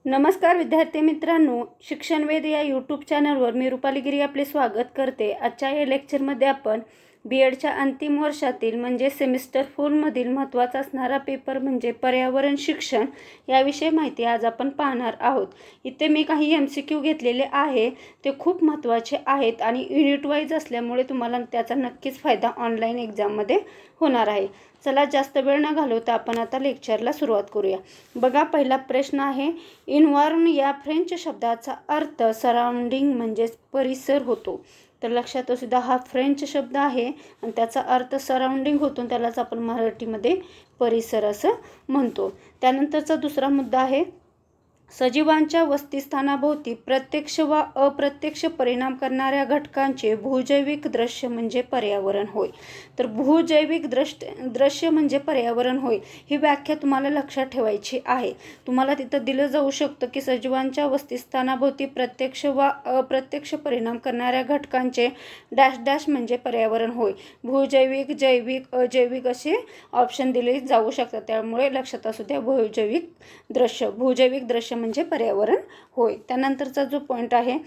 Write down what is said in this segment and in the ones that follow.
नमस्कार विद्यार्थी मित्रांनो, शिक्षणवेद या यूट्यूब चॅनलवर मी रुपाली गिरी आपले स्वागत करते। आजच्या या लेक्चरमध्ये आपण बीएडच्या अंतिम वर्षातील म्हणजे सेमिस्टर 4 मधील महत्त्वाचा असणारा पेपर म्हणजे पर्यावरण शिक्षण याविषयी माहिती आज आपण पाहणार आहोत। इथे मी काही एमसीक्यू घेतलेले आहे, ते खूप महत्त्वाचे आहेत आणि युनिट वाईज असल्यामुळे तुम्हाला त्याचा नक्कीच फायदा ऑनलाईन एग्जाममध्ये होणार आहे। चला जास्त वेळ न घालवता आपण आता लेक्चरला सुरुवात करूया। बघा, पहिला प्रश्न आहे, इन्व्हायरन या फ्रेंच शब्दाचा अर्थ सराउंडिंग म्हणजे परिसर होतो। तर लक्षात असू द्या, हा फ्रेंच शब्द आहे आणि त्याचा अर्थ सराउंडिंग होतो, त्यालाच आपण मराठीमध्ये परिसर असं म्हणतो। त्यानंतरचा दुसरा मुद्दा आहे, सजीवांच्या वस्तीस्थानाभोवती प्रत्यक्ष व अप्रत्यक्ष परिणाम करणाऱ्या घटकांचे भूजैविक दृश्य म्हणजे पर्यावरण होय। तर भूजैविक दृश्य म्हणजे पर्यावरण होय ही व्याख्या तुम्हाला लक्षात ठेवायची आहे। तुम्हाला तिथं दिलं जाऊ शकतं की सजीवांच्या वस्तीस्थानाभोवती प्रत्यक्ष व अप्रत्यक्ष परिणाम करणाऱ्या घटकांचे डॅश डॅश म्हणजे पर्यावरण होय। भूजैविक, जैविक, अजैविक असे ऑप्शन दिले जाऊ शकतात, त्यामुळे लक्षात असू द्या भूजैविक दृश्य म्हणजे पर्यावरण होय। त्यानंतरचा जो पॉइंट आहे,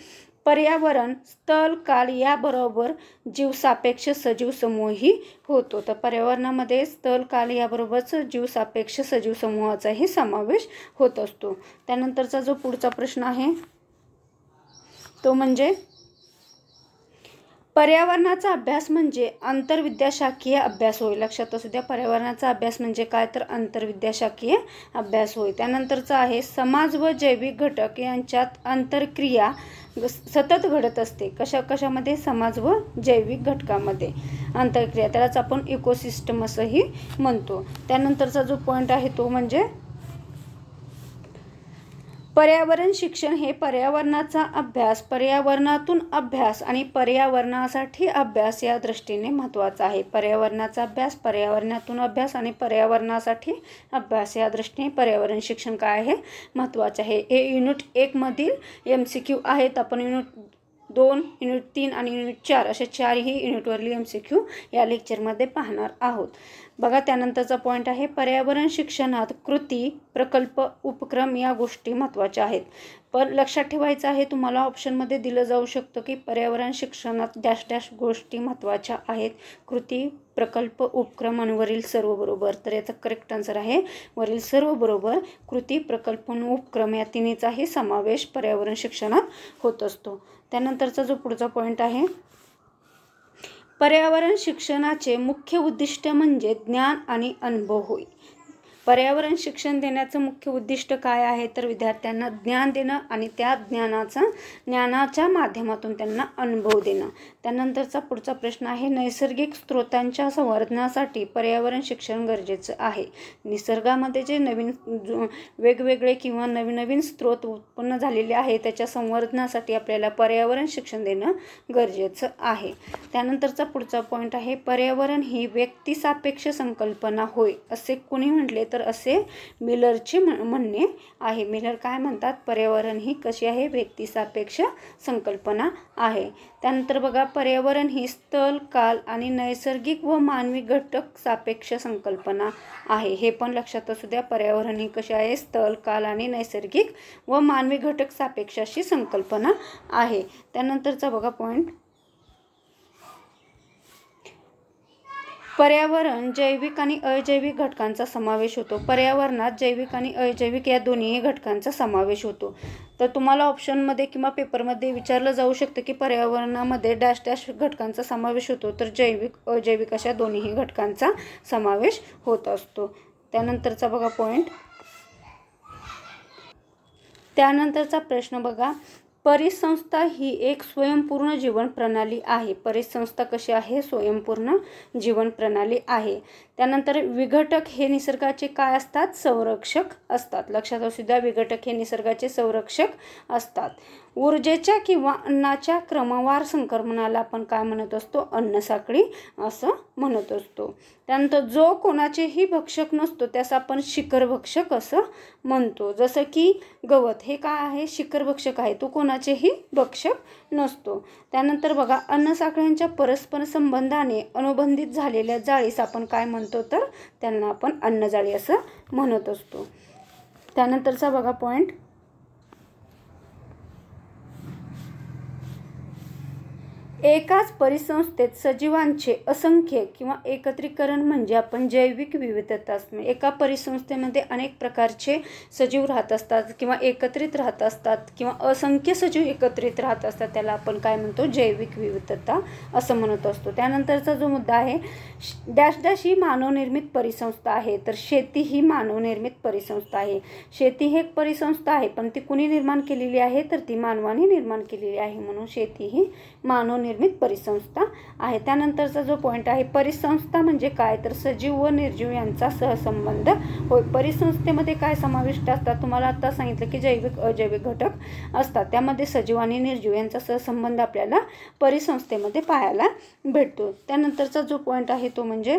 पर्यावरण स्थल काल याबरोबर जीवसापेक्ष सजीव समूहही होतो। तर पर्यावरणामध्ये स्थल काल याबरोबरच जीवसापेक्ष सजीव समूहाचाही समावेश होत असतो। त्यानंतरचा जो पुढचा प्रश्न आहे तो म्हणजे, पर्यावरणाचा अभ्यास म्हणजे आंतरविद्याशाखीय अभ्यास होय। लक्षात असू द्या, पर्यावरणाचा अभ्यास म्हणजे काय, तर आंतरविद्याशाखीय अभ्यास होय। त्यानंतरचा आहे, समाज व जैविक घटक यांच्यात आंतरक्रिया सतत घडत असते। कशामध्ये, समाज व जैविक घटकामध्ये आंतरक्रिया, त्यालाच आपण इकोसिस्टम असंही म्हणतो। त्यानंतरचा जो पॉइंट आहे तो म्हणजे, पर्यावरण शिक्षण हे पर्यावरणाचा अभ्यास, पर्यावरणातून अभ्यास आणि पर्यावरणासाठी अभ्यास या दृष्टीने महत्त्वाचा आहे। पर्यावरणाचा अभ्यास, पर्यावरणातून अभ्यास आणि पर्यावरणासाठी अभ्यास या दृष्टीने पर्यावरण शिक्षण काय आहे, महत्त्वाचे आहे। हे युनिट 1 मधील एमसीक्यू आहेत। आपण युनिट 2, युनिट 3 आणि युनिट 4 असे 4ही युनिटवरली एमसीक्यू या लेक्चरमध्ये पाहणार आहोत। बघा, त्यानंतरचा पॉइंट आहे, पर्यावरण शिक्षणात कृती, प्रकल्प, उपक्रम या गोष्टी महत्त्वाच्या आहेत। पण लक्षात ठेवायचं आहे, तुम्हाला ऑप्शनमध्ये दिलं जाऊ शकतं की पर्यावरण शिक्षणात डॅश डॅश गोष्टी महत्त्वाच्या आहेत, कृती, प्रकल्प, उपक्रम आणि वरील सर्व बरोबर। तर याचा करेक्ट आन्सर आहे वरील सर्व बरोबर। कृती, प्रकल्प आणि उपक्रम या तिन्हीचाही समावेश पर्यावरण शिक्षणात होत असतो। त्यानंतरचा जो पुढचा पॉइंट आहे, पर्यावरण शिक्षणाचे मुख्य उद्दिष्ट म्हणजे ज्ञान आणि अनुभव होय। पर्यावरण शिक्षण देण्याचं मुख्य उद्दिष्ट काय आहे, तर विद्यार्थ्यांना ज्ञान देणं आणि त्या ज्ञानाच्या माध्यमातून त्यांना अनुभव देणं। त्यानंतरचा पुढचा प्रश्न आहे, नैसर्गिक स्रोतांच्या संवर्धनासाठी पर्यावरण शिक्षण गरजेचं आहे। निसर्गामध्ये जे नवीन वेगवेगळे किंवा नवीन स्रोत उत्पन्न झालेले आहे त्याच्या संवर्धनासाठी आपल्याला पर्यावरण शिक्षण देणं गरजेचं आहे। त्यानंतरचा पुढचा पॉइंट आहे, पर्यावरण ही व्यक्तिसापेक्ष संकल्पना होय असे कोणी म्हटले, तर असे मिलरचे म्हणणे आहे। मिलर काय म्हणतात, पर्यावरण ही कशी आहे, व्यक्तिसापेक्ष संकल्पना आहे। त्यानंतर बघा, पर्यावरण ही स्थल, काल आणि नैसर्गिक व मानवी घटक सापेक्ष संकल्पना आहे। हे पण लक्षात असू द्या, पर्यावरण ही कशी आहे, स्थल, काल आणि नैसर्गिक व मानवी घटक सापेक्ष अशी संकल्पना आहे। त्यानंतरचा बघा पॉइंट, पर्यावरण जैविक आणि अजैविक घटकांचा समावेश होतो। पर्यावरणात जैविक आणि अजैविक या दोन्ही घटकांचा समावेश होतो। तर तुम्हाला ऑप्शनमध्ये किंवा पेपरमध्ये विचारलं जाऊ शकतं की पर्यावरणामध्ये डॅश डॅश घटकांचा समावेश होतो, तर जैविक, अजैविक अशा दोन्ही घटकांचा समावेश होत असतो। त्यानंतरचा बघा पॉइंट, त्यानंतरचा प्रश्न बघा, परिसंस्था ही एक स्वयंपूर्ण जीवन प्रणाली आहे। परिसंस्था कशी आहे, स्वयंपूर्ण जीवन प्रणाली आहे। त्यानंतर विघटक हे निसर्गाचे काय असतात, संरक्षक असतात। लक्षात असू द्या, विघटक हे निसर्गाचे संरक्षक असतात। ऊर्जेच्या किंवा अन्नाच्या क्रमवार संक्रमणाला आपण काय म्हणत असतो, अन्नसाखळी असं म्हणत असतो। त्यानंतर जो कोणाचेही भक्षक नसतो त्यास आपण शिखरभक्षक असं म्हणतो। जसं की गवत हे काय आहे, शिखरभक्षक आहे, तो कोणाचेही भक्षक नसतो। त्यानंतर बघा, अन्नसाखळ्यांच्या परस्पर संबंधाने अनुबंधित झालेल्या जाळीस आपण काय म्हणतो, तर त्यांना आपण अन्नजाळी असं म्हणत असतो। त्यानंतरचा बघा पॉइंट, एकाच परिसंस्थेत सजीवांचे असंख्य किंवा एकत्रीकरण म्हणजे आपण जैविक विविधता असणे। एका परिसंस्थेमध्ये अनेक प्रकारचे सजीव राहत असतात किंवा एकत्रित राहत असतात किंवा असंख्य सजीव एकत्रित राहत असतात, त्याला आपण काय म्हणतो, जैविक विविधता असं म्हणत असतो। त्यानंतरचा जो मुद्दा आहे, डॅश डॅश ही मानवनिर्मित परिसंस्था आहे, तर शेती ही मानवनिर्मित परिसंस्था आहे। शेती ही एक परिसंस्था आहे, पण ती कुणी निर्माण केलेली आहे, तर ती मानवाने निर्माण केलेली आहे, म्हणून शेती ही मानवनिर्मित परिसंस्था आहे। त्यानंतरचा जो पॉइंट आहे, परिसंस्था म्हणजे काय, तर सजीव व निर्जीव यांचा सहसंबंध होय। परिसंस्थेमध्ये काय समाविष्ट असतात, तुम्हाला आता सांगितलं की जैविक अजैविक घटक असतात, त्यामध्ये सजीव आणि निर्जीव यांचा सहसंबंध आपल्याला परिसंस्थेमध्ये पाहायला भेटतो। त्यानंतरचा जो पॉइंट आहे तो म्हणजे,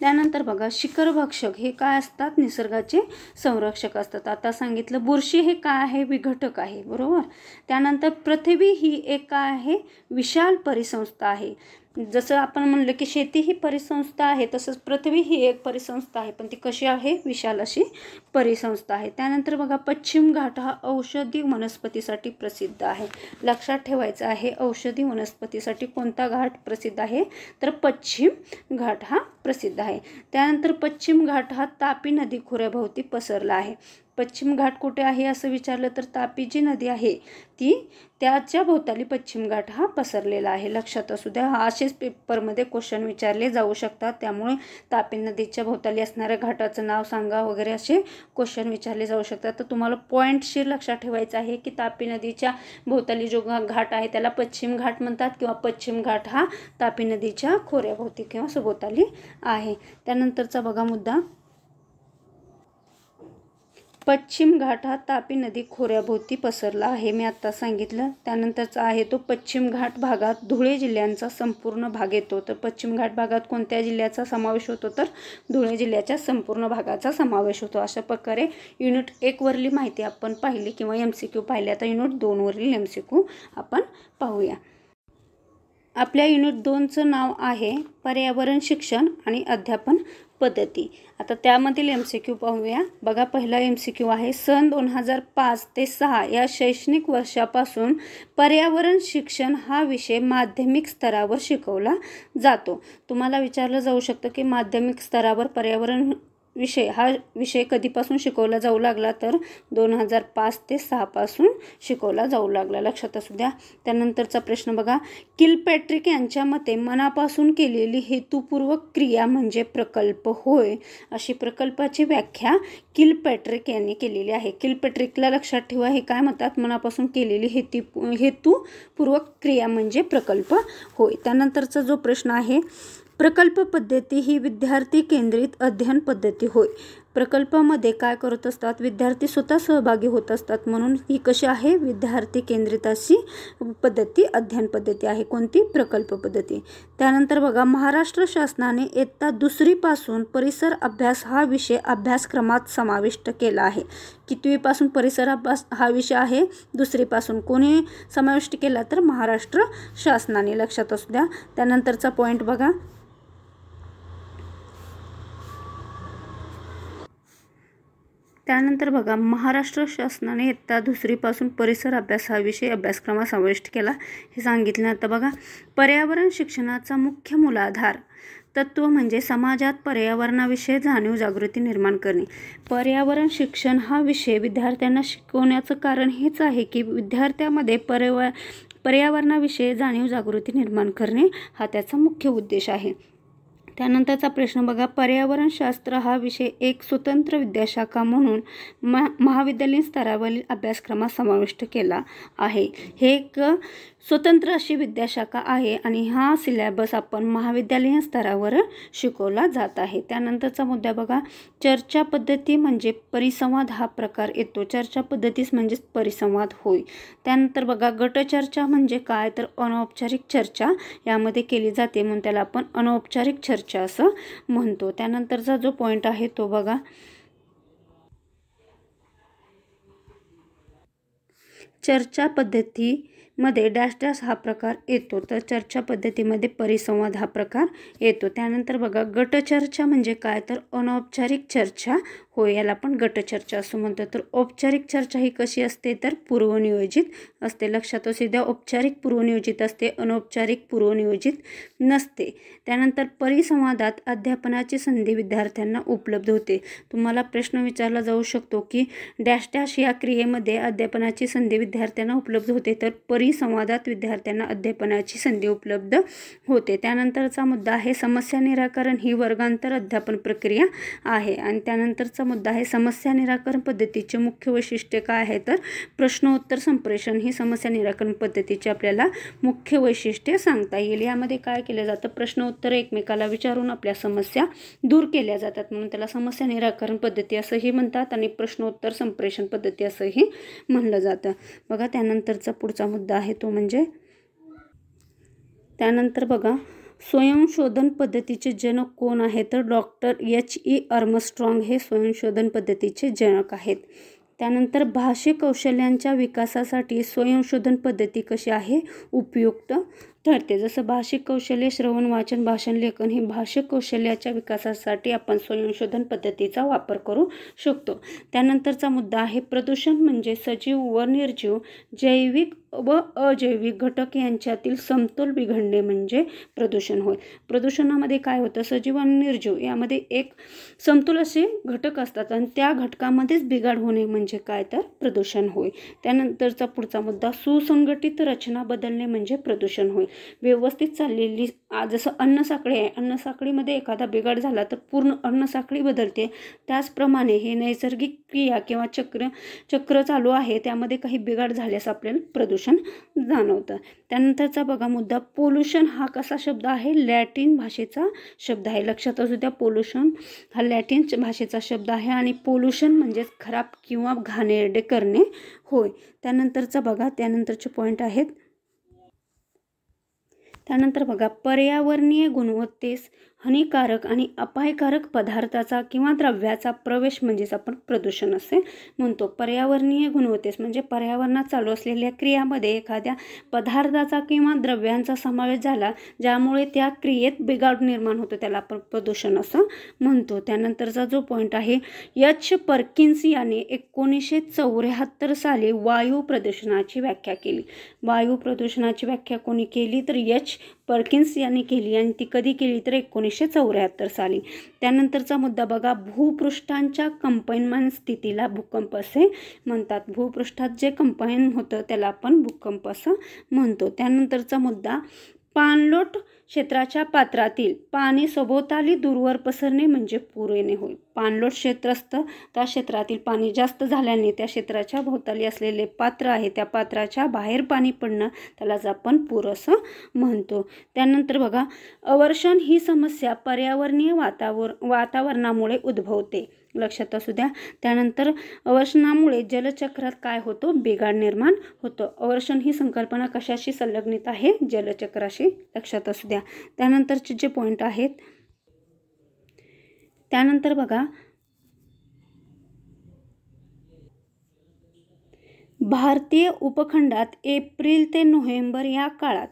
त्यानंतर बघा, शिखरभक्षक हे काय असतात, निसर्गाचे संरक्षक असतात। आता सांगितलं बुरशी हे काय आहे, विघटक आहे, बरोबर। त्यानंतर पृथ्वी ही एक काय आहे, विशाल परिसंस्था आहे। जसं आपण म्हणलं की शेती ही परिसंस्था आहे, तसंच पृथ्वी ही एक परिसंस्था आहे, पण ती कशी आहे, विशाल अशी परिसंस्था आहे। त्यानंतर बघा, पश्चिम घाट हा औषधी वनस्पतीसाठी प्रसिद्ध आहे। लक्षात ठेवायचं आहे, औषधी वनस्पतीसाठी कोणता घाट प्रसिद्ध आहे, तर पश्चिम घाट हा प्रसिद्ध आहे। त्यानंतर पश्चिम घाट हा तापी नदी खोऱ्याभोवती पसरला आहे। पश्चिम घाट कुठे आहे असं विचारलं तर तापी जी नदी आहे ती त्याच्या भोवताली पश्चिम घाट हा पसरलेला आहे, लक्षात असू द्या। असेच पेपरमध्ये क्वेश्चन विचारले जाऊ शकतात, त्यामुळे तापी नदीच्या भोवताली असणाऱ्या घाटाचं नाव सांगा वगैरे असे क्वेश्चन विचारले जाऊ शकतात। तर तुम्हाला पॉईंटशी लक्षात ठेवायचं आहे की तापी नदीच्या भोवताली जो घाट आहे त्याला पश्चिम घाट म्हणतात, किंवा पश्चिम घाट हा तापी नदीच्या खोऱ्याभोवती किंवा सभोवताली आहे। त्यानंतरचा बघा मुद्दा, पश्चिम घाट हा तापी नदी खोऱ्याभोवती पसरला आहे, मी आता सांगितलं। त्यानंतरचा आहे तो पश्चिम घाट भागात धुळे जिल्ह्यांचा संपूर्ण भाग येतो। तर पश्चिम घाट भागात कोणत्या जिल्ह्याचा समावेश होतो, तर धुळे जिल्ह्याच्या संपूर्ण भागाचा समावेश होतो। अशा प्रकारे युनिट 1 वरली माहिती आपण पाहिली किंवा MCQ पाहिली। आता युनिट 2 वरील MCQ आपण पाहूया। आपल्या युनिट 2चं नाव आहे पर्यावरण शिक्षण आणि अध्यापन पद्धती। आता त्यामधील MCQ पाहूया। बघा, पहिला MCQ आहे, सन 2005 ते 6 या शैक्षणिक वर्षापासून पर्यावरण शिक्षण हा विषय माध्यमिक स्तरावर शिकवला जातो। तुम्हाला विचारलं जाऊ शकतं की माध्यमिक स्तरावर पर्यावरण हा विषय कधीपासून शिकवला जाऊ लागला, तर 2005 ते 6 पासून शिकवला जाऊ लागला, लक्षात असू द्या। त्यानंतरचा प्रश्न बघा, किलपॅट्रिक यांच्या मते मनापासून केलेली हेतुपूर्वक क्रिया म्हणजे प्रकल्प होय, अशी प्रकल्पाची व्याख्या किलपॅट्रिक यांनी केलेली आहे। किलपॅट्रिकला लक्षात ठेवा, हे काय म्हणतात, मनापासून केलेली हेतुपूर्वक क्रिया म्हणजे प्रकल्प होय। त्यानंतरचा जो प्रश्न आहे, प्रकल्प पद्धती ही विद्यार्थी केंद्रित अध्ययन पद्धती होय। प्रकल्पामध्ये काय करत असतात, विद्यार्थी स्वतः सहभागी होत असतात, म्हणून ही कशी आहे, विद्यार्थी केंद्रित अशी पद्धती, अध्ययन पद्धती आहे, कोणती, प्रकल्प पद्धती। त्यानंतर बघा, महाराष्ट्र शासनाने इयत्ता 2री पासून परिसर अभ्यास हा विषय अभ्यासक्रमात समाविष्ट केला आहे। कितवीपासून परिसर अभ्यास हा विषय आहे, 2री पासून, कोणी समाविष्ट केला, तर महाराष्ट्र शासनाने, लक्षात असू द्या। त्यानंतरचा पॉइंट बघा, त्यानंतर बघा, महाराष्ट्र शासनाने इयत्ता 2री पासून परिसर अभ्यास हा विषय अभ्यासक्रमात समाविष्ट केला, हे सांगितलं। आता बघा, पर्यावरण शिक्षणाचा मुख्य मूलाधार तत्व म्हणजे समाजात पर्यावरणाविषयी जाणीव जागृती निर्माण करणे। पर्यावरण शिक्षण हा विषय विद्यार्थ्यांना शिकवण्याचं कारण हेच आहे की विद्यार्थ्यांमध्ये पर्यावरणाविषयी जाणीव जागृती निर्माण करणे हा त्याचा मुख्य उद्देश आहे। त्यानंतरचा प्रश्न बघा, पर्यावरणशास्त्र हा विषय एक स्वतंत्र विद्याशाखा म्हणून महाविद्यालयीन स्तरावरील अभ्यासक्रमात समाविष्ट केला आहे। हे एक स्वतंत्र अशी विद्याशाखा आहे आणि हा सिलेबस आपण महाविद्यालयीन स्तरावर शिकवला जात आहे। त्यानंतरचा मुद्दा बघा, चर्चा पद्धती म्हणजे परिसंवाद हा प्रकार येतो। चर्चा पद्धतीस म्हणजे परिसंवाद होय। त्यानंतर बघा, गटचर्चा म्हणजे काय, तर अनौपचारिक चर्चा यामध्ये केली जाते, म्हणून त्याला आपण अनौपचारिक चर्चा असं म्हणतो। त्यानंतरचा जो पॉइंट आहे तो बघा, चर्चा पद्धतीमध्ये डॅश डॅश हा प्रकार येतो, तर चर्चा पद्धतीमध्ये परिसंवाद हा प्रकार येतो। त्यानंतर बघा, गटचर्चा म्हणजे काय, तर अनौपचारिक चर्चा होय, याला आपण गटचर्चा असं म्हणतो. तर औपचारिक चर्चा ही कशी असते तर पूर्वनियोजित असते. लक्षात असू द्या, औपचारिक पूर्वनियोजित असते, अनौपचारिक पूर्वनियोजित नसते. त्यानंतर परिसंवादात अध्यापनाची संधी विद्यार्थ्यांना उपलब्ध होते. तुम्हाला प्रश्न विचारला जाऊ शकतो की डॅश डॅश या क्रियेमध्ये अध्यापनाची संधी विद्यार्थ्यांना उपलब्ध होते, तर परिसंवादात विद्यार्थ्यांना अध्यापनाची संधी उपलब्ध होते. त्यानंतरचा मुद्दा आहे समस्या निराकरण ही वर्गांतर अध्यापन प्रक्रिया आहे. आणि त्यानंतरचा मुद्दा आहे समस्या निराकरण पद्धतीचे मुख्य वैशिष्ट्य काय आहे तर प्रश्नोत्तर संप्रेषण ही समस्या निराकरण पद्धतीचे आपल्याला मुख्य वैशिष्ट्ये सांगता येईल. यामध्ये काय केलं जातं, प्रश्नोत्तर एकमेकाला विचारून आपल्या समस्या दूर केल्या जातात, म्हणून त्याला समस्या निराकरण पद्धती असंही म्हणतात आणि प्रश्नोत्तर संप्रेषण पद्धती असंही म्हणलं जातं. बघा, त्यानंतरचा पुढचा मुद्दा आहे तो म्हणजे त्यानंतर बघा स्वयंशोधन पद्धतीचे जनक कोण आहे तर डॉक्टर H.E. आर्मस्ट्रॉंग हे स्वयंशोधन पद्धतीचे जनक आहेत. त्यानंतर भाषिक कौशल्यांच्या विकासासाठी स्वयंशोधन पद्धती कशी आहे उपयुक्त ठरते. जसं भाषिक कौशल्य श्रवण वाचन भाषण लेखन हे भाषिक कौशल्याच्या विकासासाठी आपण स्वयंशोधन पद्धतीचा वापर करू शकतो. त्यानंतरचा मुद्दा आहे प्रदूषण म्हणजे सजीव व निर्जीव जैविक व अजैविक घटक यांच्यातील समतोल बिघडणे म्हणजे प्रदूषण होय. प्रदूषणामध्ये काय होतं, सजीव आणि निर्जीव यामध्ये एक समतोल असे घटक असतात आणि त्या घटकामध्येच बिघाड होणे म्हणजे काय तर प्रदूषण होय. त्यानंतरचा पुढचा मुद्दा सुसंघटित रचना बदलणे म्हणजे प्रदूषण होय. व्यवस्थित चाललेली जसं अन्नसाखळी आहे, अन्नसाखळीमध्ये एखादा बिघाड झाला तर पूर्ण अन्नसाखळी बदलते. त्याचप्रमाणे हे नैसर्गिक क्रिया किंवा चक्र चालू आहे, त्यामध्ये काही बिघाड झाल्यास आपल्याला प्रदूषण जाणवतं. त्यानंतरचा बघा मुद्दा पोल्युशन हा कसा शब्द आहे, लॅटिन भाषेचा शब्द आहे. लक्षात असू द्या, पोल्युशन हा लॅटिन भाषेचा शब्द आहे आणि पोल्युशन म्हणजेच खराब किंवा घाणेरडे करणे होय. त्यानंतरचा बघा, त्यानंतरचे पॉईंट आहेत. त्यानंतर बघा पर्यावरणीय गुणवत्तेस हानिकारक आणि अपायकारक पदार्थाचा किंवा द्रव्याचा प्रवेश म्हणजेच आपण प्रदूषण असे म्हणतो. पर्यावरणीय गुणवत्तेस म्हणजे पर्यावरणात चालू असलेल्या क्रियामध्ये एखाद्या पदार्थाचा किंवा द्रव्यांचा समावेश झाला ज्यामुळे त्या क्रियेत बिघाड निर्माण होतो, त्याला आपण प्रदूषण असं म्हणतो. त्यानंतरचा जो पॉईंट आहे, H. पर्किन्स याने 1974 साली वायू प्रदूषणाची व्याख्या केली. वायू प्रदूषणाची व्याख्या कोणी केली तर H. पर्किन्स यांनी केली आणि ती कधी केली तर 1974 साली. त्यानंतरचा मुद्दा बघा, भूपृष्ठांच्या कंपाइनमेंट स्थितीला भूकंप असे म्हणतात. भूपृष्ठात जे कंपाइन होतं त्याला आपण भूकंप असं म्हणतो. त्यानंतरचा मुद्दा, पाणलोट क्षेत्राच्या पात्रातील पाणी सभोवताली दूरवर पसरणे म्हणजे पूर येणे होय. पाणलोट क्षेत्र असतं, त्या क्षेत्रातील पाणी जास्त झाल्याने त्या क्षेत्राच्या भोवताली असलेले पात्र आहे त्या पात्राच्या बाहेर पाणी पडणं त्यालाच आपण पूर असं म्हणतो. त्यानंतर बघा, अवर्षण ही समस्या पर्यावरणीय वातावरणामुळे उद्भवते. लक्षात असू द्या. त्यानंतर अवर्षणामुळे जलचक्रात काय होतो, बिघाड निर्माण होतो. अवर्षण ही संकल्पना कशाशी संलग्नित आहे, जलचक्राशी. लक्षात असू द्या. त्यानंतरचे जे पॉईंट आहेत, त्यानंतर बघा, भारतीय उपखंडात एप्रिल ते नोव्हेंबर या काळात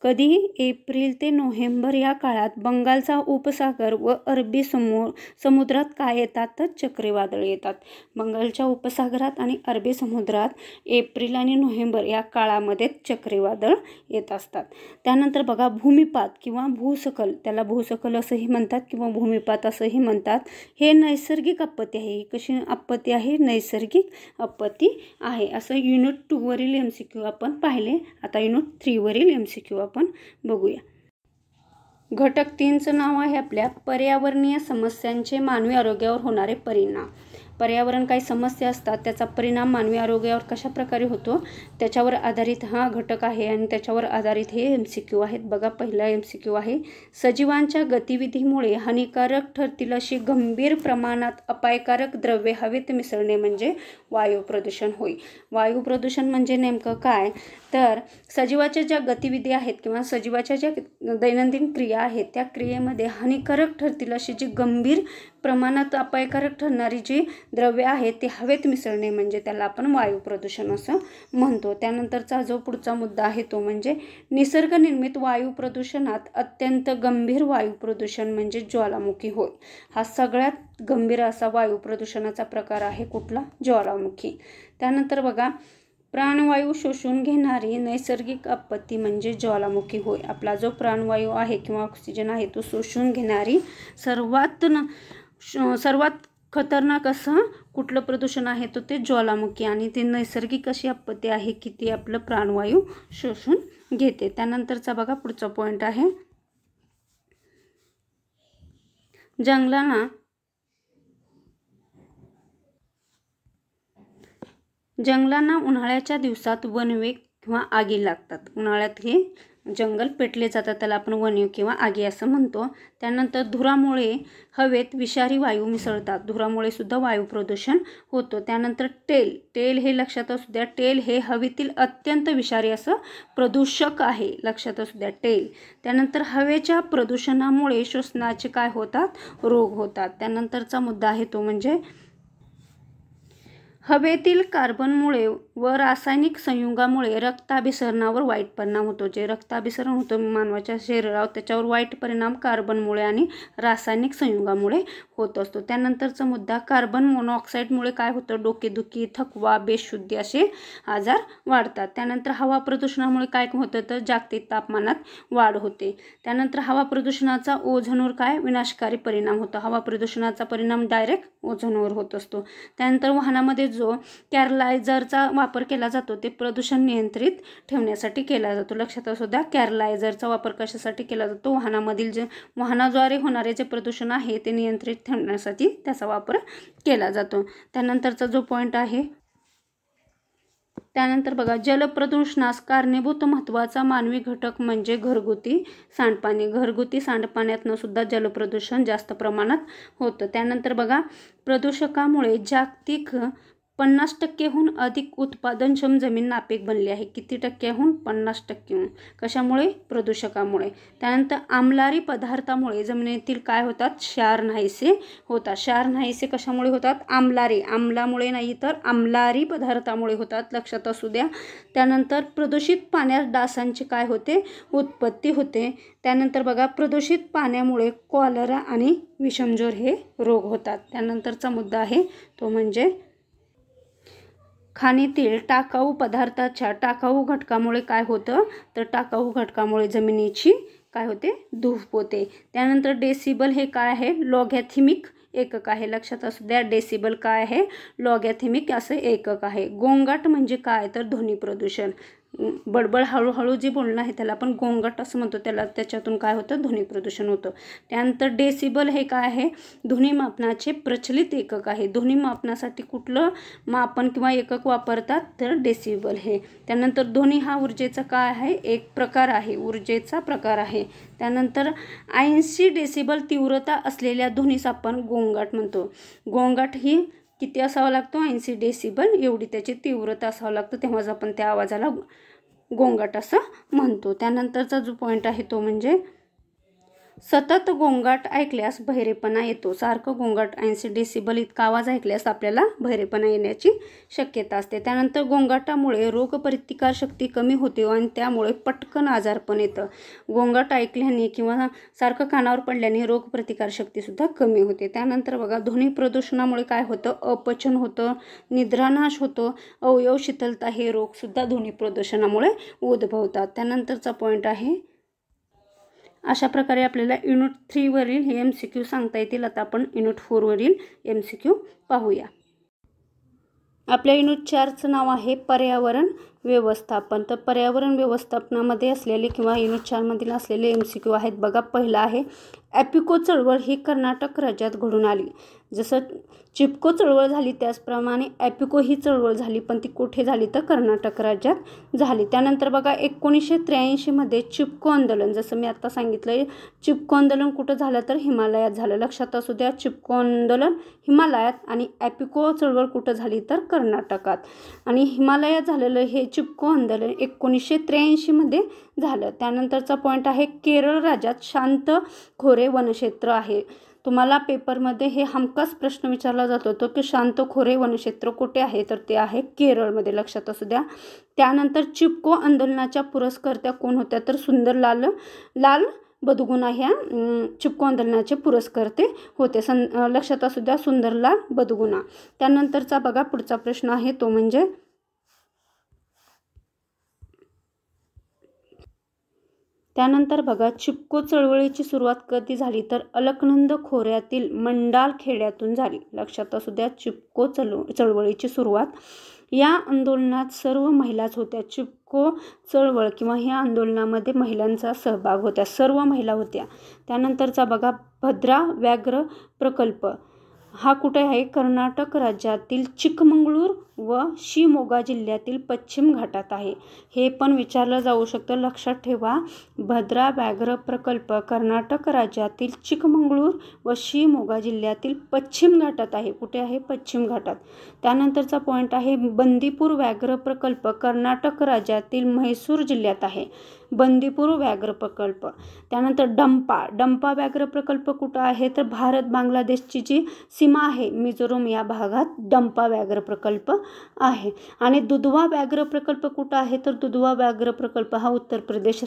एप्रिल ते नोव्हेंबर या काळात बंगालचा उपसागर व अरबी समुद्रात काय येतात तर चक्रीवादळे येतात. बंगालच्या उपसागरात आणि अरबी समुद्रात एप्रिल आणि नोव्हेंबर या काळामध्ये चक्रीवादळ येत असतात. त्यानंतर बघा, भूमिपात किंवा भूस्खलन, त्याला भूस्खलन असंही म्हणतात किंवा भूमिपात असंही म्हणतात. हे नैसर्गिक आपत्ती आहे. कशी आपत्ती आहे, नैसर्गिक आपत्ती आहे. असं युनिट 2 वरील MCQ आपण पाहिले. आता युनिट 3 वरील MCQ आपण बघूया. घटक 3चं नाव आहे आपल्या पर्यावरणीय समस्यांचे मानवी आरोग्यावर होणारे परिणाम. पर्यावरण काही समस्या असतात त्याचा परिणाम मानवी आरोग्यावर कशा प्रकारे होतो त्याच्यावर आधारित हा घटक आहे आणि त्याच्यावर आधारित हे MCQ आहेत. बघा, पहिला MCQ आहे, सजीवांच्या गतिविधीमुळे हानिकारक ठरतील अशी गंभीर प्रमाणात अपायकारक द्रव्ये हवेत मिसळणे म्हणजे वायू प्रदूषण होय. वायू प्रदूषण म्हणजे नेमकं काय तर सजीवाच्या ज्या गतिविधी आहेत किंवा सजीवाच्या ज्या दैनंदिन क्रिया आहेत त्या क्रियेमध्ये हानिकारक ठरतील अशी जी गंभीर प्रमाणात अपायकारक ठरणारी जी द्रव्ये आहेत ती हवेत मिसळणे म्हणजे त्याला आपण वायू प्रदूषण असं म्हणतो. त्यानंतरचा जो पुढचा मुद्दा आहे तो म्हणजे निसर्गनिर्मित वायू प्रदूषणात अत्यंत गंभीर वायू प्रदूषण म्हणजे ज्वालामुखी होय. हा सगळ्यात गंभीर असा वायू प्रदूषणाचा प्रकार आहे कुठला? ज्वालामुखी. त्यानंतर बघा, प्राणवायू शोषून घेणारी नैसर्गिक आपत्ती म्हणजे ज्वालामुखी होय. आपला जो प्राणवायू आहे किंवा ऑक्सिजन आहे तो शोषून घेणारी सर्वात खतरनाक असं कुठलं प्रदूषण आहे तो ते ज्वालामुखी, आणि ते नैसर्गिक अशी आपत्ती आहे की ती आपलं प्राणवायू शोषून घेते. त्यानंतरचा बघा पुढचा पॉईंट आहे, जंगलांना उन्हाळ्याच्या दिवसात वणवे किंवा आगी लागतात. उन्हाळ्यात हे जंगल पेटले जातात, त्याला आपण वणवे किंवा आगी असं म्हणतो. त्यानंतर धुरामुळे हवेत विषारी वायू मिसळतात, धुरामुळे सुद्धा वायू प्रदूषण होतं. त्यानंतर तेल हे लक्षात असू द्या, तेल हे हवेतील अत्यंत विषारी असं प्रदूषक आहे, लक्षात असू द्या तेल. त्यानंतर हवेच्या प्रदूषणामुळे श्वसनाचे काय होतात? रोग होतात. त्यानंतरचा मुद्दा आहे तो म्हणजे हवेतील कार्बनमुळे व रासायनिक संयुगामुळे रक्ताभिसरणावर वाईट परिणाम होतो. जे रक्ताभिसरण होतं मानवाच्या शरीरावर त्याच्यावर वाईट परिणाम कार्बनमुळे आणि रासायनिक संयुगामुळे होत असतो. त्यानंतरचा मुद्दा, कार्बन मोनॉक्साईडमुळे काय होतं? डोकेदुखी, थकवा, बेशुद्धी असे आजार वाढतात. त्यानंतर हवा प्रदूषणामुळे काय होतं? तर जागतिक तापमानात वाढ होते. त्यानंतर हवा प्रदूषणाचा ओझोनवर काय विनाशकारी परिणाम होतो? हवा प्रदूषणाचा परिणाम डायरेक्ट ओझोनवर होत असतो. त्यानंतर वाहनामध्ये जो कॅरलायझरचा वापर केला जातो ते प्रदूषण नियंत्रित ठेवण्यासाठी केला जातो. लक्षात असू द्या, कॅरलायझरचा वापर कशासाठी केला जातो? वाहनामधील जे वाहनाद्वारे होणारे जे प्रदूषण आहे ते नियंत्रित ठेवण्यासाठी त्याचा वापर केला जातो. त्यानंतरचा जो पॉईंट आहे, त्यानंतर बघा, जलप्रदूषणास कारणीभूत महत्त्वाचा मानवी घटक म्हणजे घरगुती सांडपाणी. घरगुती सांडपाण्यातनं सुद्धा जलप्रदूषण जास्त प्रमाणात होतं. त्यानंतर बघा, प्रदूषकामुळे जागतिक 50%हून अधिक उत्पादनक्षम जमीन नापीक बनली आहे. किती टक्क्याहून? 50%हून. कशामुळे? प्रदूषकामुळे. त्यानंतर आम्लारी पदार्थामुळे जमिनीतील काय होतात? क्षार नाहीसे होतात. क्षार नाहीसे कशामुळे होतात? आम्लामुळे नाही तर आम्लारी पदार्थामुळे होतात, लक्षात असू द्या. त्यानंतर प्रदूषित पाण्यात डासांची काय होते? उत्पत्ती होते. त्यानंतर बघा, प्रदूषित पाण्यामुळे कॉलरा आणि विषमज्वर हे रोग होतात. त्यानंतरचा मुद्दा आहे तो म्हणजे खाणीतील टाकाऊ पदार्थाच्या टाकाऊ घटकामुळे काय होतं? तर टाकाऊ घटकामुळे जमिनीची काय होते? धूप होते. त्यानंतर डेसिबल हे काय आहे? लॉगॅथिमिक एकक आहे, लक्षात असू द्या. डेसिबल काय आहे? लॉगॅथिमिक असं एकक आहे. गोंगाट म्हणजे काय? तर ध्वनी प्रदूषण. बडबड हळूहळू जे बोलणं आहे त्याला आपण गोंगाट असं म्हणतो, त्याच्यातून काय होतं? ध्वनी प्रदूषण होतं. त्यानंतर डेसिबल हे काय आहे? ध्वनी मापनाचे प्रचलित एकक आहे. ध्वनी मापनासाठी कुठलं मापन किंवा एकक वापरतात? तर डेसिबल हे. त्यानंतर ध्वनी हा ऊर्जेचा काय आहे? एक प्रकार आहे, ऊर्जेचा प्रकार आहे. त्यानंतर 80 डेसिबल तीव्रता असलेल्या ध्वनीस आपण गोंगाट म्हणतो. गोंगाट ही किती असावा लागतो? 80 डेसिबल एवढी त्याची तीव्रता असावं लागतं, तेव्हाच आपण त्या आवाजाला गोंगाट असं म्हणतो. त्यानंतरचा जो पॉईंट आहे तो म्हणजे सतत गोंगाट ऐकल्यास बहिरेपणा येतो. सारखं गोंगाट 80 डेसिबल इतका आवाज ऐकल्यास आपल्याला बहिरेपणा येण्याची शक्यता असते. त्यानंतर गोंगाटामुळे रोगप्रतिकारशक्ती कमी होते आणि त्यामुळे पटकन आजारपण येतं. गोंगाट ऐकल्याने किंवा सारखं कानावर पडल्याने रोगप्रतिकारशक्तीसुद्धा कमी होते. त्यानंतर बघा, ध्वनी प्रदूषणामुळे काय होतं? अपचन होतं, निद्रानाश होतो, अवयव शिथिलता हे रोगसुद्धा ध्वनी प्रदूषणामुळे उद्भवतात. त्यानंतरचा पॉईंट आहे, अशा प्रकारे आपल्याला युनिट 3 वरील हे MCQ सांगता येतील. आता आपण युनिट 4 वरील MCQ पाहूया. आपल्या युनिट 4चं नाव आहे पर्यावरण व्यवस्थापन. तर पर्यावरण व्यवस्थापनामध्ये असलेले किंवा युनिट 4 मधील असलेले MCQ आहेत बघा. पहिला आहे, ॲपिको चळवळ ही कर्नाटक राज्यात घडून आली. जसं चिपको चळवळ झाली त्याचप्रमाणे ॲपिको ही चळवळ झाली, पण ती कुठे झाली? तर कर्नाटक राज्यात झाली. त्यानंतर बघा, 1983 मध्ये चिपको आंदोलन, जसं मी आता सांगितलं, चिपको आंदोलन कुठं झालं? तर हिमालयात झालं, लक्षात असू द्या. चिपको आंदोलन हिमालयात आणि ॲपिको चळवळ कुठं झाली? तर कर्नाटकात. आणि हिमालयात झालेलं हे चिपको आंदोलन 1983 मध्ये झालं. त्यानंतरचा पॉईंट आहे, केरळ राज्यात शांत खोरे वनक्षेत्र आहे. तुम्हाला पेपरमध्ये हे हमखास प्रश्न विचारला जातो तो की शांतखोरे वनक्षेत्र कुठे आहे, तर ते आहे केरळमध्ये, लक्षात असू द्या. त्यानंतर चिपको आंदोलनाच्या पुरस्कर्त्या कोण होत्या, तर लाल बदुगुणा ह्या चिपको आंदोलनाचे पुरस्कर्ते होते. लक्षात असू द्या, सुंदरलाल बदुगुणा. त्यानंतरचा बघा पुढचा प्रश्न आहे तो म्हणजे त्यानंतर बघा चिपको चळवळीची सुरुवात कधी झाली, तर अलकनंद खोऱ्यातील मंडाल खेड्यातून झाली. लक्षात असू द्या, चिपको चळवळीची सुरुवात. या आंदोलनात सर्व महिलाच होत्या. चिपको चळवळ किंवा ह्या आंदोलनामध्ये महिलांचा सहभाग होत्या, सर्व महिला होत्या. त्यानंतरचा बघा भद्रा व्याघ्र प्रकल्प हा कुठे आहे, कर्नाटक राज्यातील चिकमंगळूर व शिमोगा जिल्ह्यातील पश्चिम घाटात आहे. हे पण विचारलं जाऊ शकतं, लक्षात ठेवा. भद्रा व्याघ्र प्रकल्प कर्नाटक राज्यातील चिकमंगळूर व शिमोगा जिल्ह्यातील पश्चिम घाटात आहे. कुठे आहे, पश्चिम घाटात. त्यानंतरचा पॉईंट आहे बंदीपूर व्याघ्र प्रकल्प कर्नाटक राज्यातील म्हैसूर जिल्ह्यात आहे. बंदीपूर व्याघ्र प्रकल्प. त्यानंतर डंपा व्याघ्र प्रकल्प कुठं आहे, तर भारत बांगलादेशची जी सीमा आहे मिझोरम या भागात डंपा व्याघ्र प्रकल्प आहे. आणि दुधवा व्याघ्र प्रकल्प कुठं आहे, तर दुधवा व्याघ्र प्रकल्प हा उत्तर प्रदेश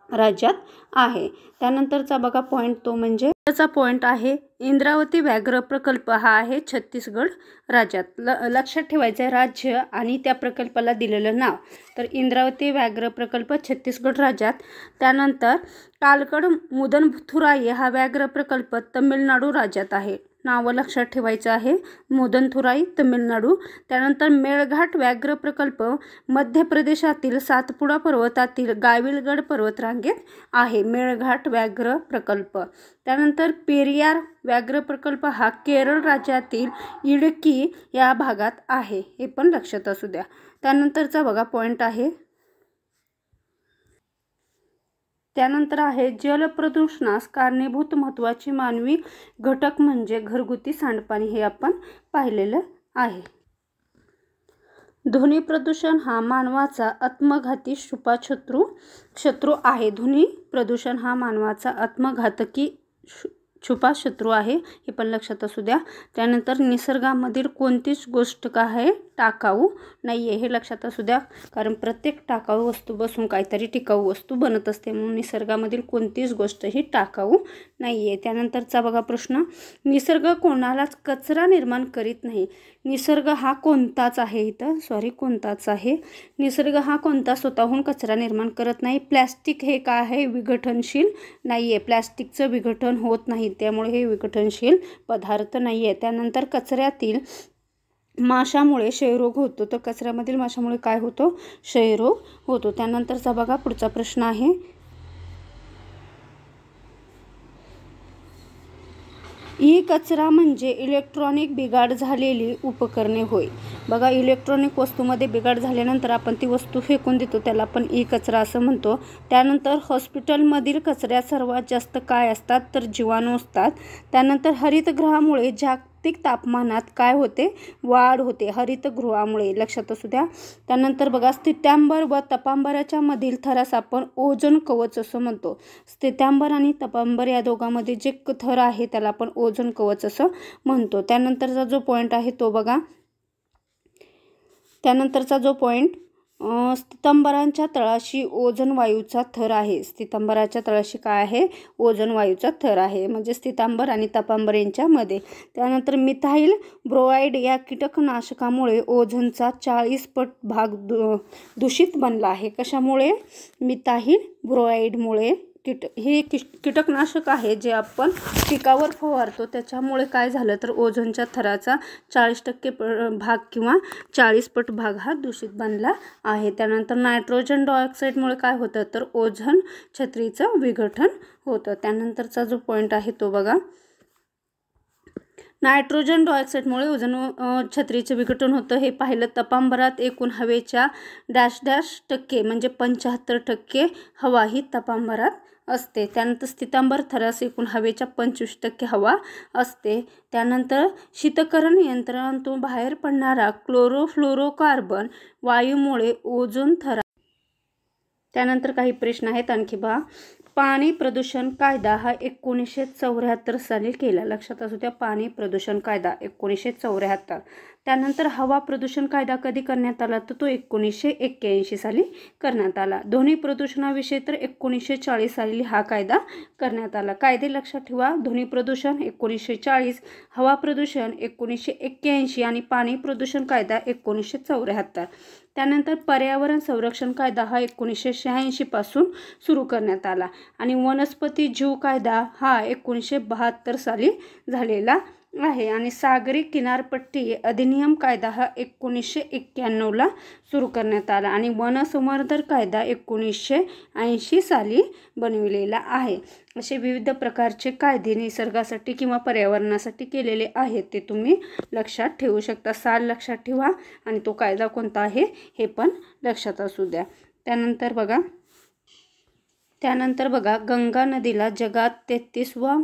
राज्यात आहे. त्यानंतरचा बघा पॉईंट तो म्हणजे त्याचा पॉईंट आहे इंद्रावती व्याघ्र प्रकल्प हा आहे छत्तीसगड राज्यात. लक्षात ठेवायचं आहे राज्य आणि त्या प्रकल्पाला दिलेलं नाव. तर इंद्रावती व्याघ्र प्रकल्प छत्तीसगड राज्यात. त्यानंतर टालकड मुदनथुराई हा व्याघ्र प्रकल्प तमिळनाडू राज्यात आहे. नावं लक्षात ठेवायचं आहे, मुदनथुराई तमिळनाडू. त्यानंतर मेळघाट व्याघ्र प्रकल्प मध्य प्रदेशातील सातपुडा पर्वतातील गाविलगड पर्वतरांगेत आहे. मेळघाट व्याघ्र प्रकल्प. त्यानंतर पेरियार व्याघ्र प्रकल्प हा केरळ राज्यातील इडुक्की या भागात आहे. हे पण लक्षात असू द्या. त्यानंतरचा बघा पॉईंट आहे त्यानंतर आहे जलप्रदूषणास कारणीभूत महत्त्वाचे मानवी घटक म्हणजे घरगुती सांडपाणी. हे आपण पाहिलेलं आहे. ध्वनी प्रदूषण हा मानवाचा आत्मघाती शत्रू आहे. ध्वनी प्रदूषण हा मानवाचा आत्मघातकी छुपा शत्रू आहे. हे पण लक्षात असू द्या. त्यानंतर निसर्गामधील कोणतीच गोष्ट काय आहे, टाकाऊ नाही आहे. हे लक्षात असू द्या, कारण प्रत्येक टाकाऊ वस्तूपासून काहीतरी टिकाऊ वस्तू बनत असते, म्हणून निसर्गामधील कोणतीच गोष्ट ही टाकाऊ नाही आहे. त्यानंतरचा बघा प्रश्न निसर्ग कोणालाच कचरा निर्माण करीत नाही. निसर्ग हा कोणताच आहे निसर्ग हा कोणता स्वतःहून कचरा निर्माण करत नाही. प्लॅस्टिक हे काय आहे, विघटनशील नाही आहे. प्लॅस्टिकचं विघटन होत नाही, त्यामुळे हे विघटनशील पदार्थ नाही आहे. त्यानंतर कचऱ्यातील माशामुळे क्षयरोग होतो. तर कचऱ्यामधील माशामुळे काय होतो, क्षयरोग होतो. त्यानंतरचा बघा पुढचा प्रश्न आहे ई कचरा म्हणजे इलेक्ट्रॉनिक बिघाड झालेली उपकरणे होय. बघा इलेक्ट्रॉनिक वस्तूमध्ये बिघाड झाल्यानंतर आपण ती वस्तू फेकून देतो, त्याला आपण ई कचरा असं म्हणतो. त्यानंतर हॉस्पिटलमधील कचऱ्यात सर्वात जास्त काय असतात, तर जीवाणू असतात. त्यानंतर हरितगृहामुळे जागतिक तापमानात काय होते, वाढ होते हरितगृहामुळे. लक्षात असू द्या. त्यानंतर बघा स्थित्यांबर व तपांबराच्या मधील थरास आपण ओझोन कवच असं म्हणतो. स्थित्यांबर आणि तपांबर या दोघांमध्ये जे थर आहे त्याला आपण ओझोन कवच असं म्हणतो. त्यानंतरचा जो पॉईंट आहे तो बघा स्थितंबरांच्या तळाशी ओझोन वायूचा थर आहे. स्थितंबराच्या तळाशी काय आहे, ओझोन वायूचा थर आहे, म्हणजे स्थितांबर आणि तपांबर यांच्यामध्ये. त्यानंतर मिथाइल ब्रोमाइड या कीटकनाशकामुळे ओझोनचा 40 पट भाग दूषित बनला आहे. कशामुळे, मिथाइल ब्रोमाइडमुळे. हे कीटकनाशक आहे जे आपण पिकावर फवारतो, त्याच्यामुळे काय झालं तर ओझोनच्या थराचा 40% भाग किंवा 40 पट भाग हा दूषित बनला आहे. त्यानंतर नायट्रोजन डायऑक्साईडमुळे काय होतं, तर ओझोन छत्रीचं विघटन होतं. त्यानंतरचा जो पॉईंट आहे तो बघा नायट्रोजन डायऑक्साईडमुळे ओझोन छत्रीचे विघटन होतं. हे पाहिलं. तपांबरात एकूण हवेच्या -% म्हणजे 75% हवा ही तपांबरात असते. त्यानंतर स्थितांबर थरास एकूण हवेच्या 25% हवा असते. त्यानंतर शीतकरण यंत्रणातून बाहेर पडणारा क्लोरोफ्लोरोकार्बन वायूमुळे ओझोन थरा. त्यानंतर काही प्रश्न आहेत आणखी बघा. पाणी प्रदूषण कायदा हा 1974 साली केला, लक्षात असू द्या, पाणी प्रदूषण कायदा 1974. त्यानंतर हवा प्रदूषण कायदा कधी करण्यात आला, तर तो 1981 साली करण्यात आला. ध्वनी प्रदूषणाविषयी तर 1940 साली हा कायदा करण्यात आला. कायदे लक्षात ठेवा, ध्वनी प्रदूषण 1940, हवा प्रदूषण 1981 आणि पाणी प्रदूषण कायदा 1974. त्यानंतर पर्यावरण संरक्षण कायदा हा 1986 पासून सुरू करण्यात आला आणि वनस्पती जीव कायदा हा 1972 साली झालेला आहे आणि सागरी किनारपट्टी अधिनियम कायदा हा 1991ला सुरू करण्यात आला आणि वनसंवर्धन कायदा 1980 साली बनविलेला आहे. असे विविध प्रकारचे कायदे निसर्गासाठी किंवा पर्यावरणासाठी केलेले आहेत, ते तुम्ही लक्षात ठेवू शकता. साल लक्षात ठेवा आणि तो कायदा कोणता आहे हे पण लक्षात असू द्या. त्यानंतर बघा गंगा नदीला जगात 33वा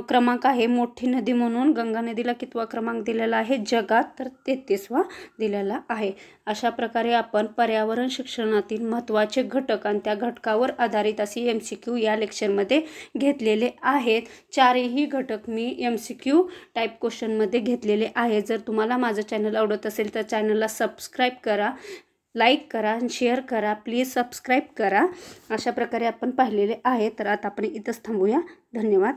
क्रमांक आहे. मोठी नदी म्हणून गंगा नदीला कितवा क्रमांक दिलेला आहे जगात, तर 33वा दिलेला आहे. अशा प्रकारे आपण पर्यावरण शिक्षणातील महत्त्वाचे घटक आणि त्या घटकावर आधारित अशी MCQ या लेक्चरमध्ये घेतलेले आहेत. चारही घटक मी MCQ टाईप क्वेश्चनमध्ये घेतलेले आहे. जर तुम्हाला माझं चॅनल आवडत असेल तर चॅनलला सबस्क्राईब करा, लाईक करा आणि शेअर करा, प्लीज सबस्क्राईब करा. अशा प्रकारे आपण पाहिलेले आहे. तर आता आपण इथंच थांबूया. धन्यवाद.